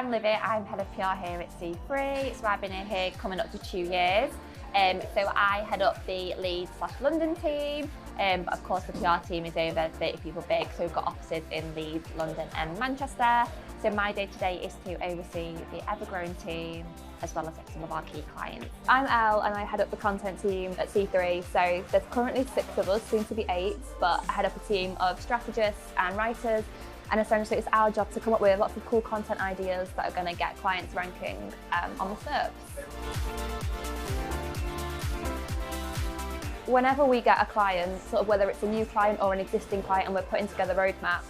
I'm Livy, I'm Head of PR here at C3, so I've been here coming up to 2 years. So I head up the Leeds/London team, but of course the PR team is over 30 people big, so we've got offices in Leeds, London and Manchester. So my day-to-day is to oversee the ever-growing team, as well as some of our key clients. I'm Elle and I head up the content team at C3, so there's currently 6 of us, soon to be 8, but I head up a team of strategists and writers, and essentially it's our job to come up with lots of cool content ideas that are going to get clients ranking on the SERPs. Whenever we get a client, sort of whether it's a new client or an existing client and we're putting together roadmaps,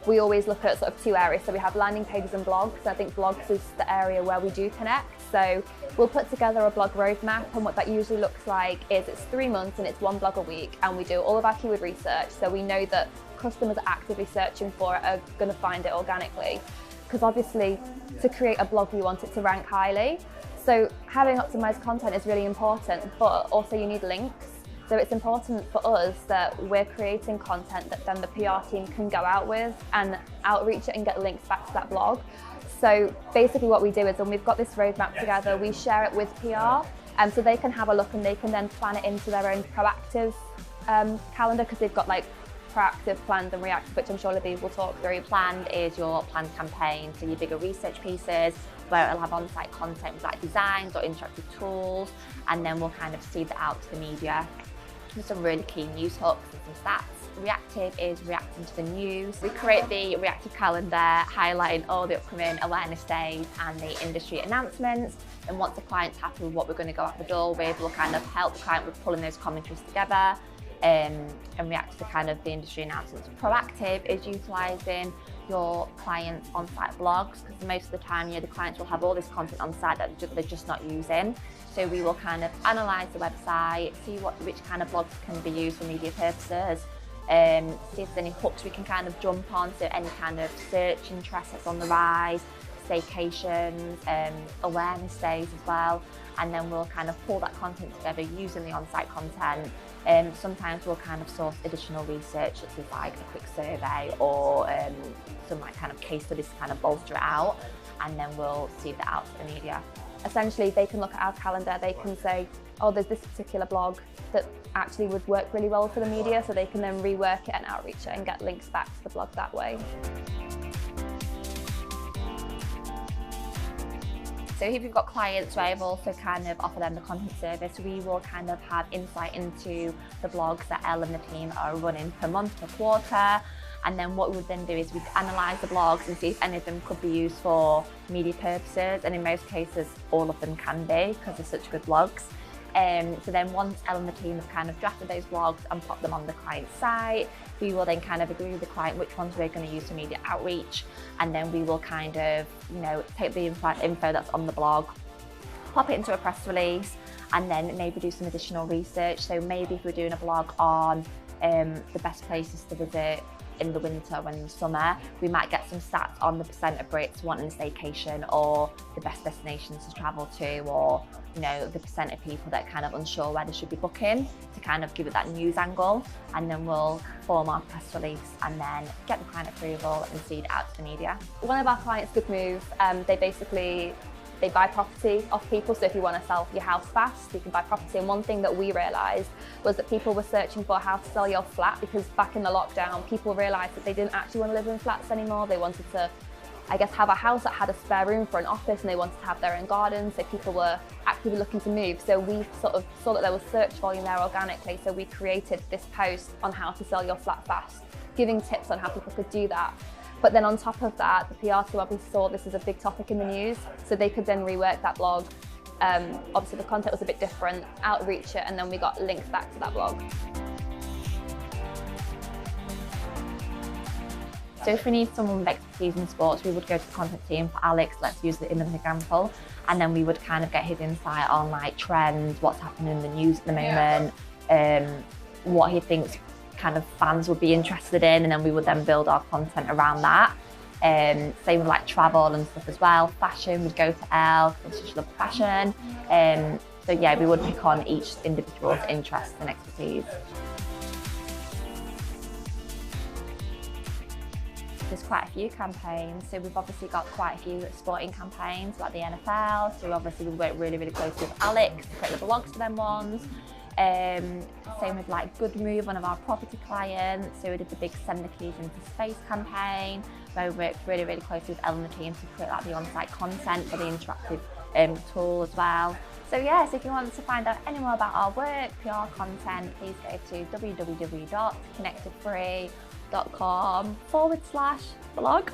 we always look at sort of 2 areas. So we have landing pages and blogs. I think blogs is the area where we do connect. So we'll put together a blog roadmap, and what that usually looks like is it's 3 months and it's 1 blog a week, and we do all of our keyword research. So we know that customers are actively searching for it, are going to find it organically. Because obviously to create a blog, you want it to rank highly. So having optimized content is really important, but also you need links. So it's important for us that we're creating content that then the PR team can go out with and outreach it and get links back to that blog. So basically what we do is when we've got this roadmap together, we share it with PR, so they can have a look and they can then plan it into their own proactive calendar, because they've got like proactive, planned and reactive, which I'm sure Libby will talk through. Planned is your planned campaign, so your bigger research pieces, where it'll have on-site content with like designs or interactive tools, and then we'll kind of seed that out to the media with some really key news hooks and some stats. Reactive is reacting to the news. We create the reactive calendar highlighting all the upcoming awareness days and the industry announcements. And once the client's happy with what we're going to go out the door with, we'll kind of help the client with pulling those commentaries together and react to kind of the industry announcements. Proactive is utilising your clients' on-site blogs, because most of the time, the clients will have all this content on site that they're just not using. So we will kind of analyse the website, see which kind of blogs can be used for media purposes, see if there's any hooks we can kind of jump on, so any kind of search interest that's on the rise, staycations, awareness days as well, and then we'll kind of pull that content together using the on-site content. Sometimes we'll kind of source additional research, such as like a quick survey or some like kind of case studies to kind of bolster it out, and then we'll seed that out to the media. Essentially, they can look at our calendar, they can say, oh, there's this particular blog that actually would work really well for the media, so they can then rework it and outreach it and get links back to the blog that way. So if you've got clients where I've also kind of offer them the content service, we will kind of have insight into the blogs that Elle and the team are running per month, per quarter. And then what we would then do is we'd analyse the blogs and see if any of them could be used for media purposes. And in most cases, all of them can be, because they're such good blogs. So then once Elle and the team have kind of drafted those blogs and put them on the client's site, we will then kind of agree with the client which ones we're going to use for media outreach. And then we will kind of, take the info that's on the blog, pop it into a press release, and then maybe do some additional research. So maybe if we're doing a blog on the best places to visit in the winter or in the summer, we might get some stats on the percent of Brits wanting a staycation, or the best destinations to travel to, or the percent of people that are kind of unsure where they should be booking, to kind of give it that news angle. And then we'll form our press release and then get the client approval and seed it out to the media. One of our clients did move. They buy property off people, so if you want to sell your house fast, you can buy property. And one thing that we realised was that people were searching for how to sell your flat, because back in the lockdown, people realised that they didn't actually want to live in flats anymore. They wanted to, have a house that had a spare room for an office, and they wanted to have their own garden, so people were actively looking to move. So we sort of saw that there was search volume there organically, so we created this post on how to sell your flat fast, giving tips on how people could do that. But then on top of that, the PR team obviously saw this as a big topic in the news, so they could then rework that blog. Obviously the content was a bit different, outreach it, and then we got links back to that blog. So if we need someone with expertise in sports, we would go to the content team. For Alex, let's use him as an example, and then we would kind of get his insight on like trends, what's happening in the news at the moment, what he thinks kind of fans would be interested in, and then we would then build our content around that. Same with like travel and stuff as well. Fashion, we'd go to Elle, because she loves fashion. So yeah, we would pick on each individual's interests and expertise. there's quite a few campaigns. So we've obviously got quite a few sporting campaigns like the NFL. So obviously we work really, really closely with Alex to create the blogs for them ones. Same with like Good Move, one of our property clients. So we did the big Send the Keys into Space campaign, where we worked really, really closely with Elle and the team to create like the on-site content for the interactive tool as well. So yes, if you want to find out any more about our work, PR content, please go to www.connectedfree.com/blog.